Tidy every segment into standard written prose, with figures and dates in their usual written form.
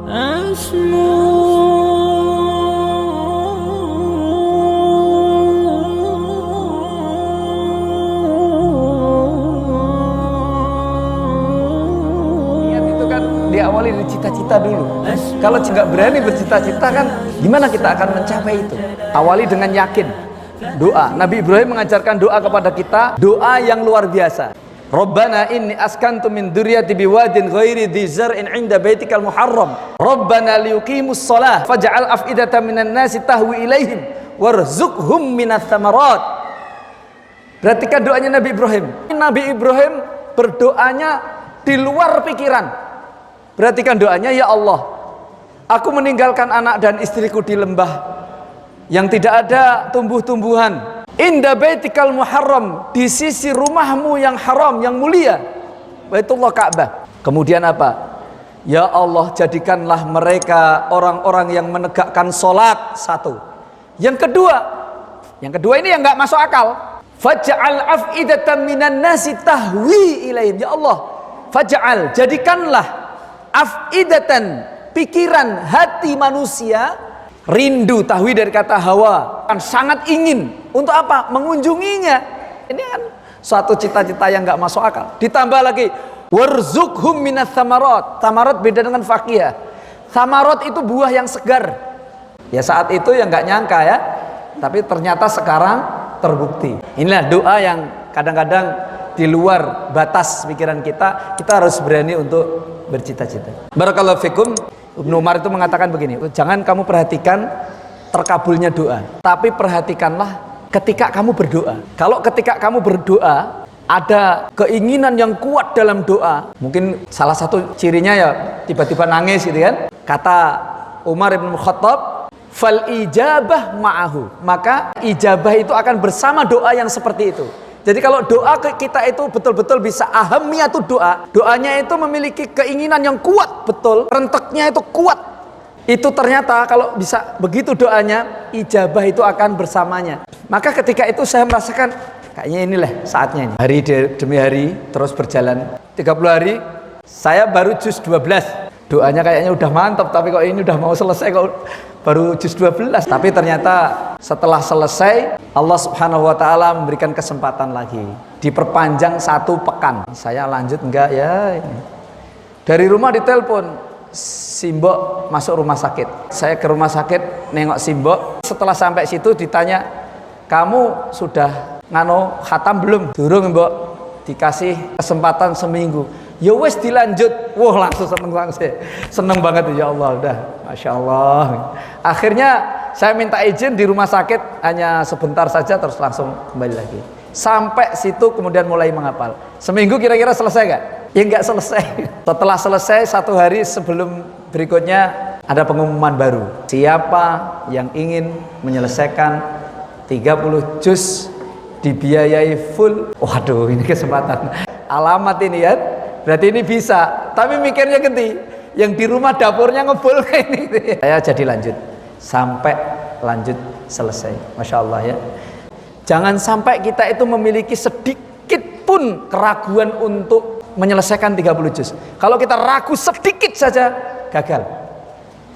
Diawali dari cita-cita dulu. Kalau nggak berani bercita-cita kan gimana kita akan mencapai itu? Awali dengan yakin. Doa. Nabi Ibrahim mengajarkan doa kepada kita, doa yang luar biasa. Rabbana inni askantu min dzurriyyati biwadin ghairi dzi zar'in 'inda baitikal muharram. Rabbana liyuqimus shalah faj'al af'idatan minan nasi tahwi ilaihim warzuqhum minats tsamarat. Perhatikan doanya Nabi Ibrahim. Nabi Ibrahim berdoanya di luar pikiran. Perhatikan doanya, ya Allah, aku meninggalkan anak dan istriku di lembah yang tidak ada tumbuh-tumbuhan. Inda baitikal muharram, di sisi rumahmu yang haram, yang mulia, Baitullah Ka'bah. Kemudian apa? Ya Allah, jadikanlah mereka orang-orang yang menegakkan sholat. Satu. Yang kedua ini yang nggak masuk akal. Faj'al af'idatan minan nasi tahwi ilaihim. Ya Allah, faj'al, jadikanlah af'idatan, pikiran hati manusia, rindu, tahwi dari kata hawa, kan sangat ingin untuk apa? Mengunjunginya. Ini kan suatu cita-cita yang nggak masuk akal. Ditambah lagi warzuqhum minats tsamarat. Tsamarat beda dengan fakihah. Tsamarat itu buah yang segar. Ya saat itu yang nggak nyangka ya, tapi ternyata sekarang terbukti. Inilah doa yang kadang-kadang di luar batas pikiran kita harus berani untuk bercita-cita. Barakallahu fikum. Ibnu Umar itu mengatakan begini, jangan kamu perhatikan terkabulnya doa, tapi perhatikanlah ketika kamu berdoa. Kalau ketika kamu berdoa ada keinginan yang kuat dalam doa, mungkin salah satu cirinya ya tiba-tiba nangis gitu kan. Kata Umar bin Khattab, fal ijabah ma'ahu, maka ijabah itu akan bersama doa yang seperti itu. Jadi kalau doa kita itu betul-betul bisa ahamiyatu doa, doanya itu memiliki keinginan yang kuat, betul, renteknya itu kuat. Itu ternyata kalau bisa begitu doanya, ijabah itu akan bersamanya. Maka ketika itu saya merasakan kayaknya inilah saatnya ini. Hari demi hari terus berjalan. 30 hari saya baru juz 12. Doanya kayaknya udah mantap, tapi kok ini udah mau selesai kok baru juz 12. Tapi ternyata setelah selesai Allah Subhanahu wa taala memberikan kesempatan lagi, diperpanjang 1 pekan. Saya lanjut enggak ya? Dari rumah ditelepon, Simbok masuk rumah sakit. Saya ke rumah sakit nengok Simbok. Setelah sampai situ ditanya, kamu sudah khatam belum? Durung Mbok. Dikasih kesempatan seminggu. Ya wes dilanjut. Wah langsung seneng banget ya Allah, udah Masya Allah. Akhirnya saya minta izin di rumah sakit hanya sebentar saja, terus langsung kembali lagi. Sampai situ kemudian mulai menghafal. Seminggu kira-kira selesai gak? Ya nggak selesai. Setelah selesai 1 hari sebelum berikutnya ada pengumuman baru. Siapa yang ingin menyelesaikan 30 juz dibiayai full. Waduh, ini kesempatan. Alamat ini ya. Berarti ini bisa. Tapi mikirnya ganti. Yang di rumah dapurnya ngebul kayak ini. Saya jadi lanjut. Sampai lanjut selesai. Masya Allah ya. Jangan sampai kita itu memiliki sedikit pun keraguan untuk menyelesaikan 30 juz. Kalau kita ragu sedikit saja, gagal.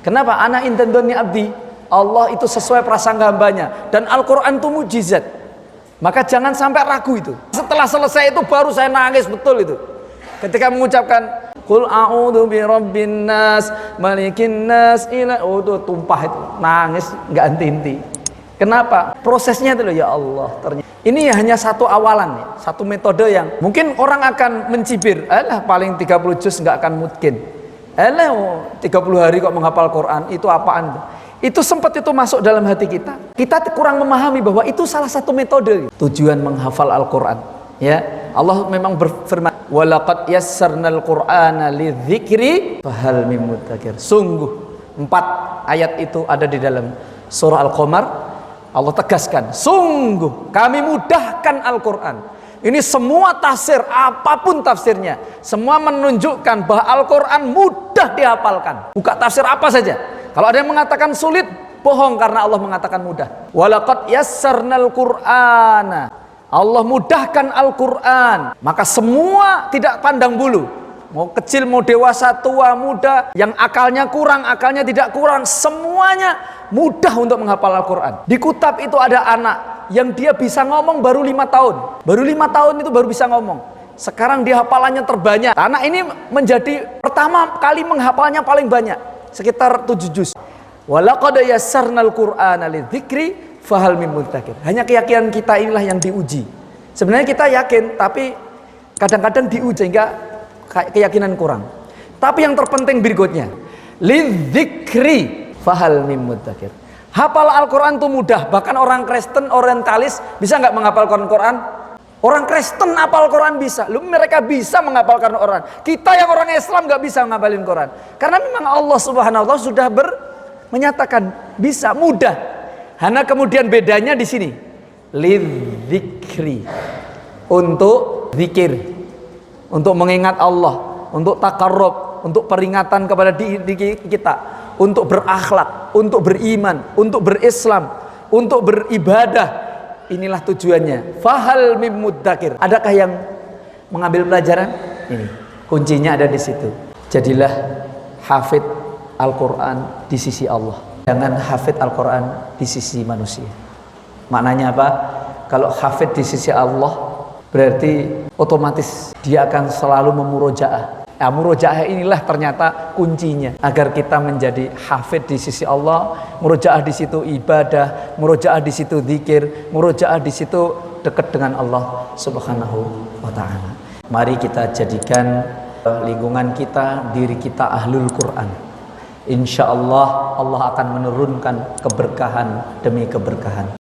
Kenapa? Ana intendoni abdi. Allah itu sesuai prasangka hambanya. Dan Al-Quran itu mujizat. Maka jangan sampai ragu itu. Setelah selesai itu baru saya nangis betul itu. Ketika mengucapkan Qul a'udzu birabbin nas, malikin nas, itu tumpah itu, nangis nggak henti-henti. Kenapa? Prosesnya itu loh, ya Allah. Ternyata ini hanya satu awalan, ya, satu metode yang mungkin orang akan mencibir. Alah paling 30 juz nggak akan mungkin. Alah 30 hari kok menghafal Quran, itu apaan? Itu sempat itu masuk dalam hati kita. Kita kurang memahami bahwa itu salah satu metode tujuan menghafal Al-Quran. Ya, Allah memang berfirman, walaqad yassarnal Qur'ana lidzikri fahal mim mudzakir. Sungguh 4 ayat itu ada di dalam surah Al-Qamar. Allah tegaskan, sungguh kami mudahkan Al-Quran. Ini semua tafsir, apapun tafsirnya, semua menunjukkan bahwa Al-Quran mudah dihafalkan. Buka tafsir apa saja. Kalau ada yang mengatakan sulit, bohong, karena Allah mengatakan mudah. Walaqad yassarnal Qur'ana, Allah mudahkan Al-Quran. Maka semua tidak pandang bulu. Mau kecil, mau dewasa, tua, muda, yang akalnya kurang, akalnya tidak kurang, semuanya mudah untuk menghafal Al-Quran. Di Kutab itu ada anak yang dia bisa ngomong baru 5 tahun. Baru 5 tahun itu baru bisa ngomong. Sekarang dia hafalannya terbanyak. Anak ini menjadi pertama kali menghafalnya paling banyak, sekitar 7 juz. Walaqad yassarnal Qur'ana lidzikri fahal mim mudzakir. Hanya keyakinan kita inilah yang diuji. Sebenarnya kita yakin, tapi kadang-kadang diuji sehingga keyakinan kurang. Tapi yang terpenting berikutnya, lidzikri fahal mim mudzakir. Hafal Al-Quran itu mudah. Bahkan orang Kristen, orientalis bisa nggak menghafalkan Quran? Orang Kristen hafal Quran bisa. Mereka bisa menghafalkan Quran. Kita yang orang Islam nggak bisa menghafalin Quran. Karena memang Allah Subhanahu wa Ta'ala sudah menyatakan bisa, mudah. Hanya kemudian bedanya di sini, lidzikri, untuk zikir, untuk mengingat Allah, untuk takarrub, untuk peringatan kepada diri kita, untuk berakhlak, untuk beriman, untuk berislam, untuk beribadah. Inilah tujuannya. Fahal mim mudzakir. Adakah yang mengambil pelajaran? Ini kuncinya ada di situ. Jadilah hafid Al-Quran di sisi Allah, jangan hafid Al-Quran di sisi manusia. Maknanya apa? Kalau hafid di sisi Allah, berarti otomatis dia akan selalu memurojaah. Nah, murojaah inilah ternyata kuncinya agar kita menjadi hafid di sisi Allah. Murojaah di situ ibadah, murojaah di situ zikir, murojaah di situ dekat dengan Allah Subhanahu wa Ta'ala. Mari kita jadikan lingkungan kita, diri kita ahlul Quran. Insya Allah, Allah akan menurunkan keberkahan demi keberkahan.